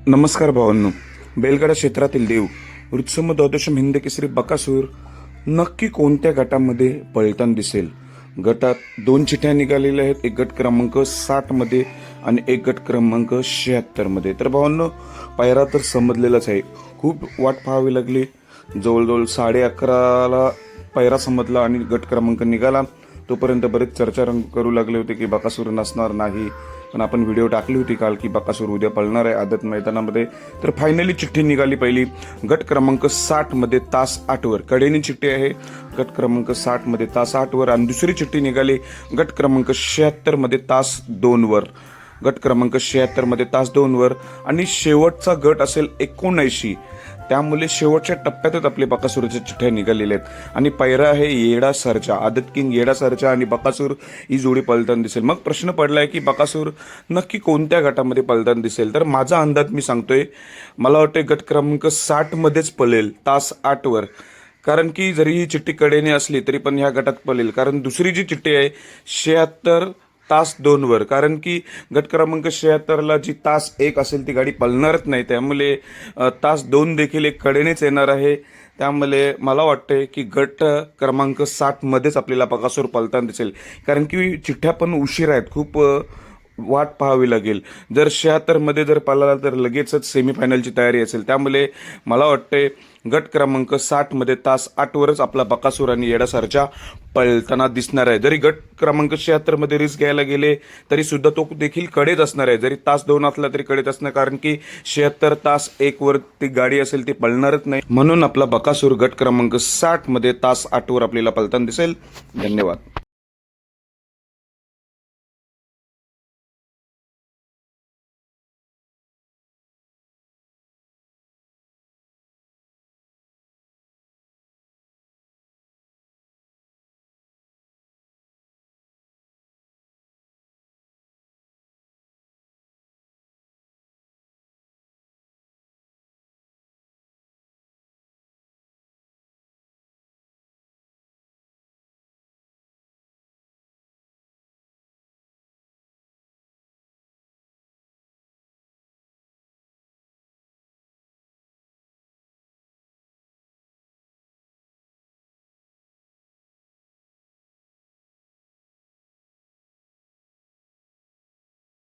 नमस्कार भावांनो. बैलगाडा क्षेत्रातील देव वृत्सम द्वादशम हिंद केसरी बकासूर नक्की कोणत्या गटामध्ये पळताना दिसेल? गटात 2 चिठ्ठ्या निघालेल्या आहेत, एक गट क्रमांक 60 मध्ये आणि एक गट क्रमांक 76 मध्ये. तर भावांनो, पायरा तर समजलेलाच आहे. खूप वाट पाहावी लागली. जवळजवळ 11:30ला पायरा समजला आणि गट क्रमांक निघाला. तोपर्यंत बरेच चर्चा करू लागले होते की बकासूर नसणार नाही, पण आपण व्हिडिओ टाकली होती काल की बकासूर उद्या पळणार आहे आदत मैदानामध्ये. तर फायनली चिठ्ठी निघाली. पहिली गट क्रमांक 60 मध्ये तास 8 वर कडेनी चिठ्ठी आहे, गट क्रमांक 60 मध्ये तास 8 वर. आणि दुसरी चिठ्ठी निघाली गट क्रमांक 76 मध्ये तास 2 वर, गट क्रमांक 76 मध्ये तास 2 वर. आणि शेवटचा गट असेल 79, त्यामुळे शेवटच्या टप्प्यातच आपले बकासूरच्या चिठ्ठ्या निघालेल्या आहेत. आणि पैरा आहे येडा सरचा, आदत किंग येडा सरचा आणि बकासूर ही जोडी पळताना दिसेल. मग प्रश्न पडलाय की बकासूर नक्की कोणत्या गटामध्ये पळताना दिसेल? तर माझा अंदाज मी सांगतोय, मला वाटतं गट क्रमांक 60 मध्येच पळेल तास 8 वर. कारण की जरी ही चिठ्ठी कडेने असली तरी पण ह्या गटात पळेल. कारण दुसरी जी चिठ्ठी आहे 76 तास 2 वर, कारण की गट क्रमांक 76ला जी तास 1 असेल ती गाडी पळणारच नाही, त्यामुळे तास 2 देखील एक कडेनेच येणार आहे. त्यामुळे मला वाटते की गट क्रमांक 60 मध्येच आपल्याला बकासूर पळताना दिसेल. कारण की चिठ्ठ्या पण उशीर आहेत, खूप वाट पाहावी लागेल. जर 76 मध्ये जर पळाला तर लगेचच सेमीफायनलची तयारी असेल. त्यामुळे मला वाटते गट क्रमांक 60 मध्ये तास 8 वरच आपला बकासूर आणि येडासारच्या पळताना दिसणार आहे. जरी गट क्रमांक 76 मध्ये रिस्क घ्यायला गेले तरी सुद्धा तो देखील कडेच असणार आहे. जरी तास 2 असला तरी कडेच असणार, कारण की 76 तास 1 वर ती गाडी असेल ती पळणारच नाही. म्हणून आपला बकासूर गट क्रमांक 60 मध्ये तास 8 वर आपल्याला पळताना दिसेल. धन्यवाद.